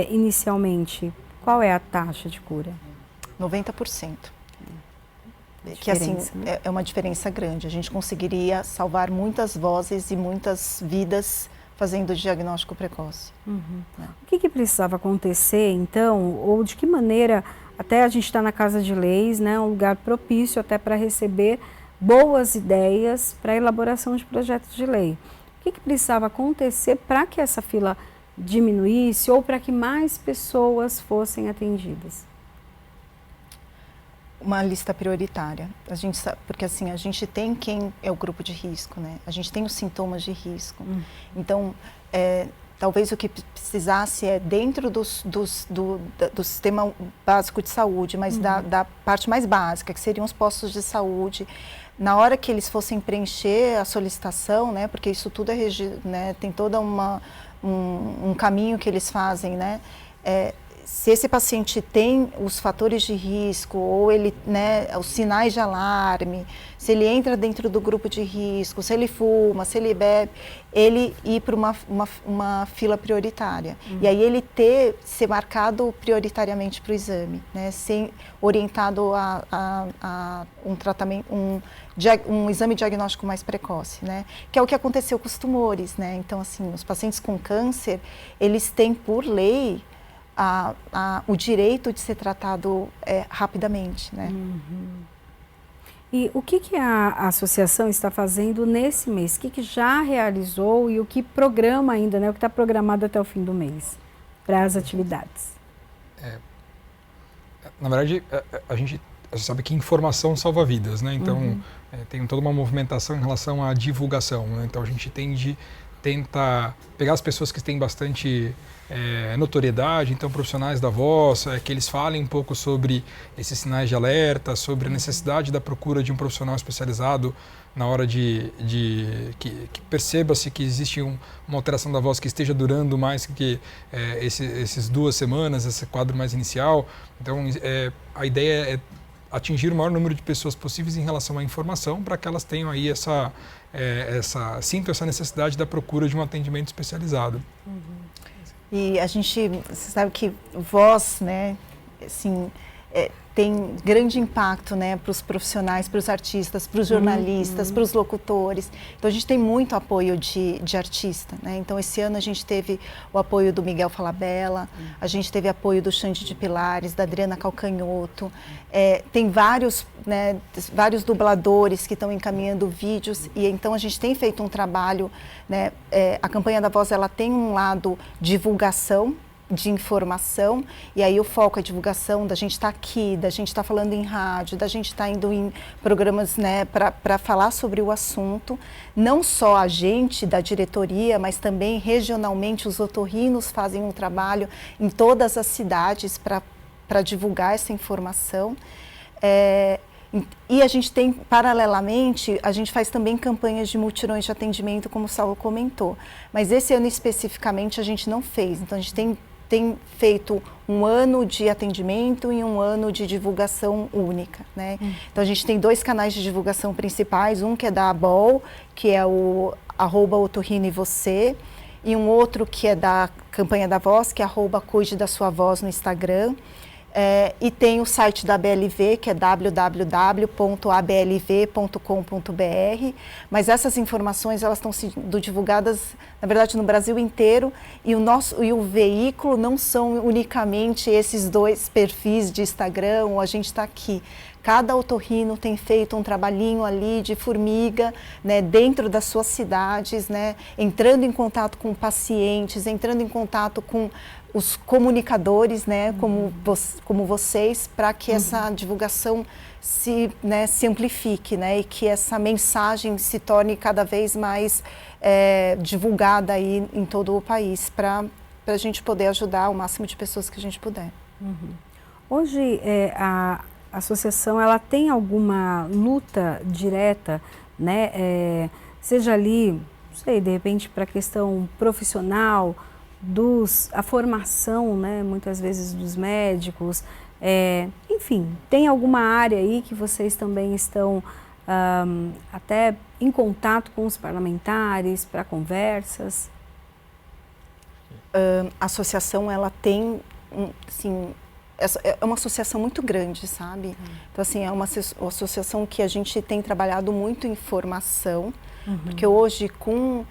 inicialmente, qual é a taxa de cura? 90%. Que assim, né? É uma diferença grande. A gente conseguiria salvar muitas vozes e muitas vidas fazendo o diagnóstico precoce. Né? O que precisava acontecer, então, ou de que maneira, até a gente está na Casa de Leis, né, um lugar propício até para receber boas ideias para a elaboração de projetos de lei. O que precisava acontecer para que essa fila diminuísse ou para que mais pessoas fossem atendidas? Uma lista prioritária. A gente sabe, porque assim, a gente tem quem é o grupo de risco, né? A gente tem os sintomas de risco. Então, talvez o que precisasse é dentro do sistema básico de saúde, mas da parte mais básica, que seriam os postos de saúde, na hora que eles fossem preencher a solicitação, né? Porque isso tudo né, tem todo um caminho que eles fazem, né? Se esse paciente tem os fatores de risco ou ele, né, os sinais de alarme, se ele entra dentro do grupo de risco, se ele fuma, se ele bebe, ele ir para uma fila prioritária. E aí ele ser marcado prioritariamente para o exame, né, orientado a um tratamento, um exame diagnóstico mais precoce, né, que é o que aconteceu com os tumores, né. Então, assim, os pacientes com câncer, eles têm por lei o direito de ser tratado rapidamente, né? E o que a associação está fazendo nesse mês? O que já realizou e o que programa ainda, né? O que está programado até o fim do mês para as atividades? Na verdade, a gente sabe que informação salva vidas, né? Então, tem toda uma movimentação em relação à divulgação, né? Então, a gente tenta pegar as pessoas que têm bastante notoriedade, então profissionais da voz, que eles falem um pouco sobre esses sinais de alerta, sobre a necessidade da procura de um profissional especializado na hora que perceba-se que existe uma alteração da voz que esteja durando mais que esses 2 semanas, esse quadro mais inicial. Então, a ideia é atingir o maior número de pessoas possíveis em relação à informação para que elas tenham aí sintam essa necessidade da procura de um atendimento especializado. E você sabe que voz, né, assim, tem grande impacto, né, para os profissionais, para os artistas, para os jornalistas, para os locutores. Então a gente tem muito apoio de artista, né? Então esse ano a gente teve o apoio do Miguel Falabella, a gente teve apoio do Xande de Pilares, da Adriana Calcanhoto. Tem vários dubladores que estão encaminhando vídeos e então a gente tem feito um trabalho, né? A campanha da Voz, ela tem um lado divulgação, de informação, e aí o foco é a divulgação, da gente estar aqui, da gente estar falando em rádio, da gente estar indo em programas, né, para falar sobre o assunto. Não só a gente da diretoria, mas também regionalmente os otorrinos fazem um trabalho em todas as cidades para divulgar essa informação. E a gente tem, paralelamente, a gente faz também campanhas de mutirões de atendimento, como o Saulo comentou. Mas esse ano especificamente a gente não fez, então a gente tem feito um ano de atendimento e um ano de divulgação única, né? Então a gente tem 2 canais de divulgação principais, um que é da ABOL, que é o @otorrinoevocê, e um outro que é da campanha da Voz, que é @cuide da sua voz no Instagram. E tem o site da ABLV, que é www.ablv.com.br, mas essas informações elas estão sendo divulgadas, na verdade, no Brasil inteiro, e o veículo não são unicamente esses 2 perfis de Instagram, ou a gente está aqui. Cada otorrino tem feito um trabalhinho ali de formiga, né, dentro das suas cidades, né, entrando em contato com pacientes, entrando em contato com os comunicadores, né, como vocês, para que essa divulgação se amplifique, né, e que essa mensagem se torne cada vez mais divulgada aí em todo o país, para a gente poder ajudar o máximo de pessoas que a gente puder. Hoje, a associação, ela tem alguma luta direta, né, seja ali, não sei, de repente para a questão profissional, a formação, né, muitas vezes dos médicos, enfim, tem alguma área aí que vocês também estão até em contato com os parlamentares para conversas? A associação, ela tem, assim, é uma associação muito grande, sabe? Então, assim, é uma associação que a gente tem trabalhado muito em formação, porque hoje com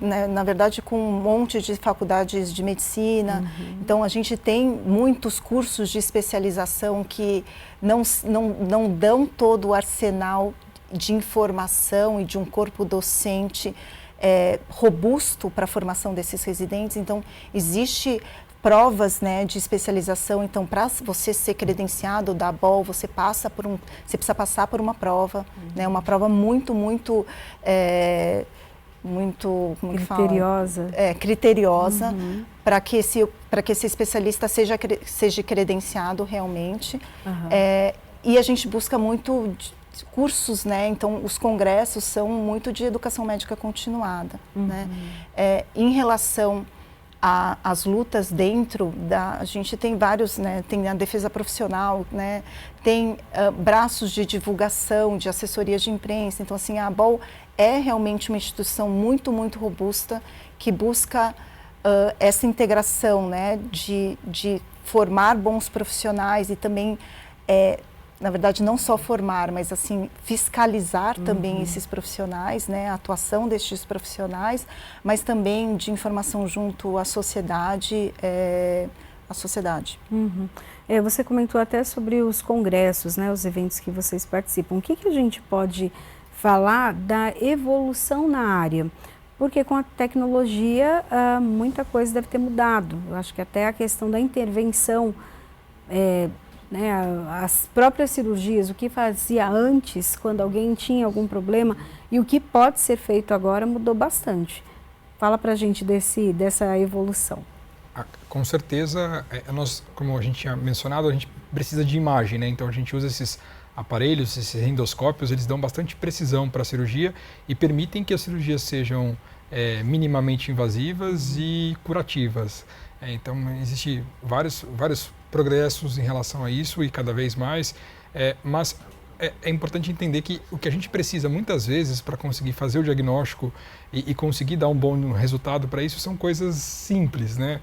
né, na verdade, com um monte de faculdades de medicina. Então, a gente tem muitos cursos de especialização que não dão todo o arsenal de informação e de um corpo docente robusto para a formação desses residentes. Então, existe provas, né, de especialização. Então, para você ser credenciado da ABOL, você precisa passar por uma prova, né, uma prova muito criteriosa. Criteriosa, para que esse especialista seja credenciado realmente. E a gente busca muito cursos, né? Então, os congressos são muito de educação médica continuada, né? Em relação às lutas dentro a gente tem vários, né? Tem a defesa profissional, né? Tem braços de divulgação, de assessoria de imprensa. Então, assim, a ABOL é realmente uma instituição muito robusta que busca essa integração, né? De formar bons profissionais e também na verdade, não só formar, mas assim, fiscalizar também esses profissionais, né, a atuação destes profissionais, mas também de informação junto à sociedade. Você comentou até sobre os congressos, né, os eventos que vocês participam. O que a gente pode falar da evolução na área? Porque com a tecnologia, muita coisa deve ter mudado. Eu acho que até a questão da intervenção, né, as próprias cirurgias, o que fazia antes, quando alguém tinha algum problema, e o que pode ser feito agora mudou bastante. Fala pra gente dessa evolução. Com certeza, nós, como a gente tinha mencionado, a gente precisa de imagem, né? Então a gente usa esses aparelhos, esses endoscópios, eles dão bastante precisão para a cirurgia e permitem que as cirurgias sejam minimamente invasivas e curativas. Então existem vários progressos em relação a isso e cada vez mais, mas é importante entender que o que a gente precisa muitas vezes para conseguir fazer o diagnóstico e conseguir dar um bom resultado para isso são coisas simples, né?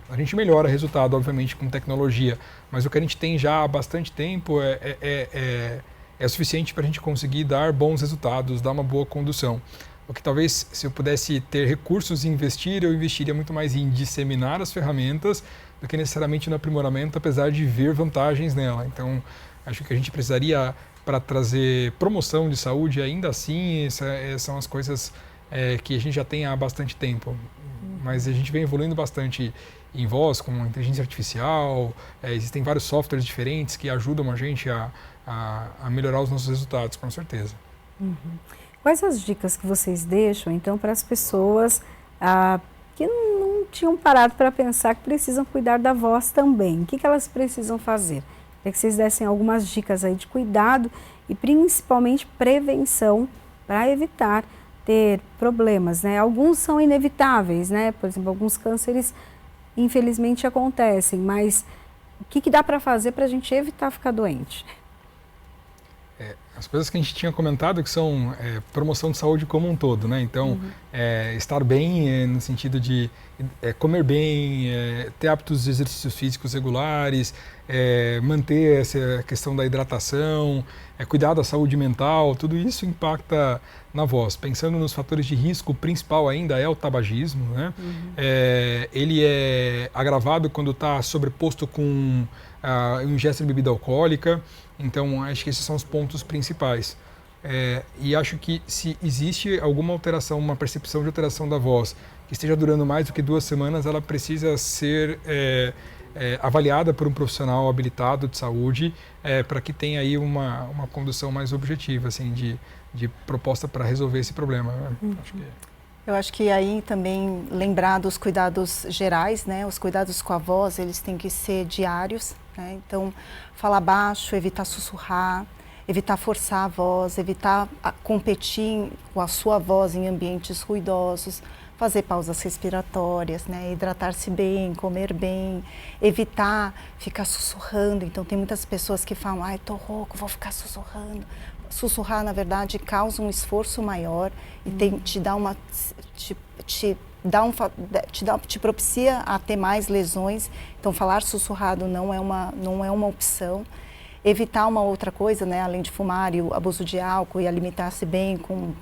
A gente melhora o resultado, obviamente, com tecnologia, mas o que a gente tem já há bastante tempo é suficiente para a gente conseguir dar bons resultados, dar uma boa condução. O que talvez, se eu pudesse ter recursos e investir, eu investiria muito mais em disseminar as ferramentas do que necessariamente no aprimoramento, apesar de ver vantagens nela. Então, acho que a gente precisaria, para trazer promoção de saúde, ainda assim, são as coisas que a gente já tem há bastante tempo. Mas a gente vem evoluindo bastante em voz, com inteligência artificial, existem vários softwares diferentes que ajudam a gente a melhorar os nossos resultados, com certeza. Quais as dicas que vocês deixam, então, para as pessoas que não tinham parado para pensar que precisam cuidar da voz também? O que elas precisam fazer? Queria que vocês dessem algumas dicas aí de cuidado e principalmente prevenção para evitar ter problemas, né? Alguns são inevitáveis, né? Por exemplo, alguns cânceres infelizmente acontecem, mas o que dá para fazer para a gente evitar ficar doente? As coisas que a gente tinha comentado que são promoção de saúde como um todo, né? Então, estar bem no sentido de comer bem, ter hábitos de exercícios físicos regulares, manter essa questão da hidratação, cuidar da saúde mental, tudo isso impacta na voz. Pensando nos fatores de risco, o principal ainda é o tabagismo, né? Ele é agravado quando está sobreposto com ingesta de bebida alcoólica. Então, acho que esses são os pontos principais. E acho que se existe alguma alteração, uma percepção de alteração da voz que esteja durando mais do que 2 semanas, ela precisa ser avaliada por um profissional habilitado de saúde para que tenha aí uma condução mais objetiva, assim, de proposta para resolver esse problema. Eu acho que aí também lembrar dos cuidados gerais, né? Os cuidados com a voz, eles têm que ser diários, né? Então, falar baixo, evitar sussurrar, evitar forçar a voz, evitar competir com a sua voz em ambientes ruidosos, fazer pausas respiratórias, né? Hidratar-se bem, comer bem, evitar ficar sussurrando. Então, tem muitas pessoas que falam, ai, tô rouco, vou ficar sussurrando. Sussurrar, na verdade, causa um esforço maior e te propicia a ter mais lesões. Então, falar sussurrado não é uma opção. Evitar uma outra coisa, né, além de fumar e o abuso de álcool e alimentar-se bem com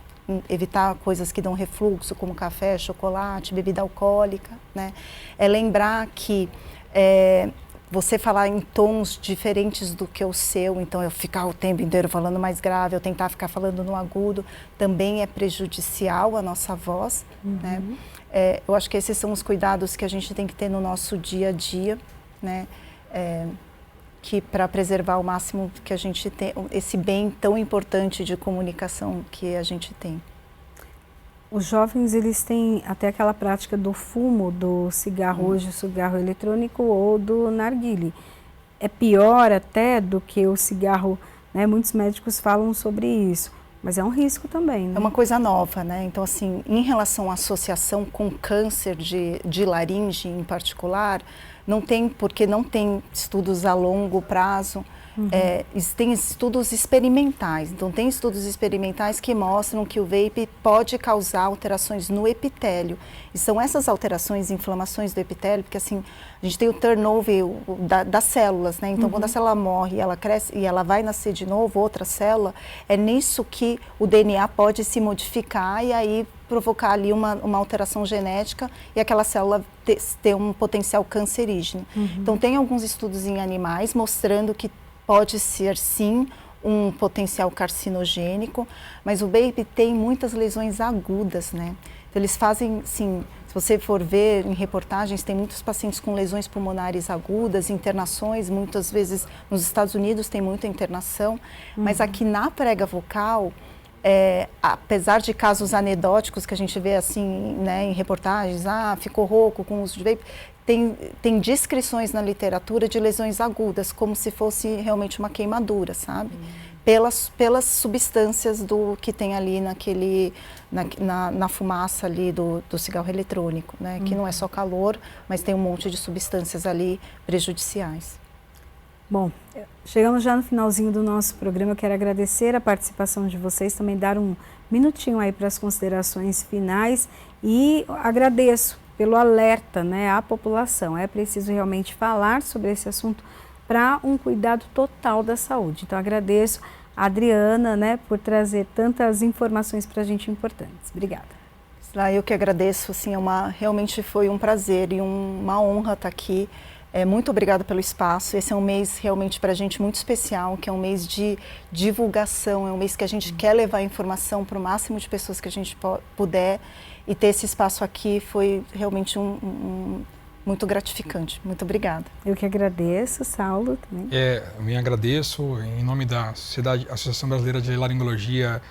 evitar coisas que dão refluxo, como café, chocolate, bebida alcoólica, né? É lembrar que você falar em tons diferentes do que o seu, então eu ficar o tempo inteiro falando mais grave, eu tentar ficar falando no agudo, também é prejudicial à nossa voz, né? Eu acho que esses são os cuidados que a gente tem que ter no nosso dia a dia, né? Que para preservar o máximo que a gente tem, esse bem tão importante de comunicação que a gente tem. Os jovens, eles têm até aquela prática do fumo, do cigarro hoje, cigarro eletrônico ou do narguilé. É pior até do que o cigarro, né? Muitos médicos falam sobre isso, mas é um risco também, né? É uma coisa nova, né? Então, assim, em relação à associação com câncer de laringe em particular, não tem, porque não tem estudos a longo prazo. Tem estudos experimentais, então tem estudos experimentais que mostram que o vape pode causar alterações no epitélio, e são essas alterações, inflamações do epitélio, porque assim, a gente tem o turnover das células, né? Então quando a célula morre, ela cresce e ela vai nascer de novo, outra célula, é nisso que o DNA pode se modificar e aí provocar ali uma alteração genética e aquela célula ter um potencial cancerígeno. Então tem alguns estudos em animais mostrando que pode ser, sim, um potencial carcinogênico, mas o vape tem muitas lesões agudas, né? Então, eles fazem, sim, se você for ver em reportagens, tem muitos pacientes com lesões pulmonares agudas, internações, muitas vezes nos Estados Unidos tem muita internação, mas aqui na prega vocal, apesar de casos anedóticos que a gente vê assim, né, em reportagens, ficou rouco com o uso de vape, tem descrições na literatura de lesões agudas, como se fosse realmente uma queimadura, sabe? Pelas substâncias que tem ali na fumaça ali do cigarro eletrônico, né? Que não é só calor, mas tem um monte de substâncias ali prejudiciais. Bom, chegamos já no finalzinho do nosso programa. Eu quero agradecer a participação de vocês, também dar um minutinho aí para as considerações finais e agradeço pelo alerta, né, à população. É preciso realmente falar sobre esse assunto para um cuidado total da saúde. Então agradeço a Adriana, né, por trazer tantas informações para a gente importantes. Obrigada. Eu que agradeço, assim, realmente foi um prazer e uma honra estar aqui. Muito obrigada pelo espaço. Esse é um mês realmente para a gente muito especial, que é um mês de divulgação, é um mês que a gente quer levar informação para o máximo de pessoas que a gente puder, e ter esse espaço aqui foi realmente muito gratificante. Muito obrigada. Eu que agradeço, Saulo, também. Eu me agradeço em nome da Associação Brasileira de Laringologia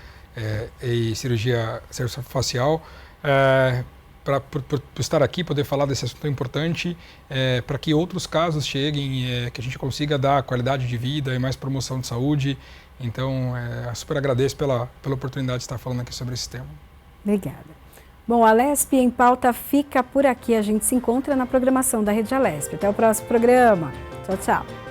e Cirurgia Facial, por estar aqui, poder falar desse assunto importante, para que outros casos cheguem, que a gente consiga dar qualidade de vida e mais promoção de saúde. Então, super agradeço pela oportunidade de estar falando aqui sobre esse tema. Obrigada. Bom, a Alesp em Pauta fica por aqui. A gente se encontra na programação da Rede Alesp. Até o próximo programa. Tchau, tchau.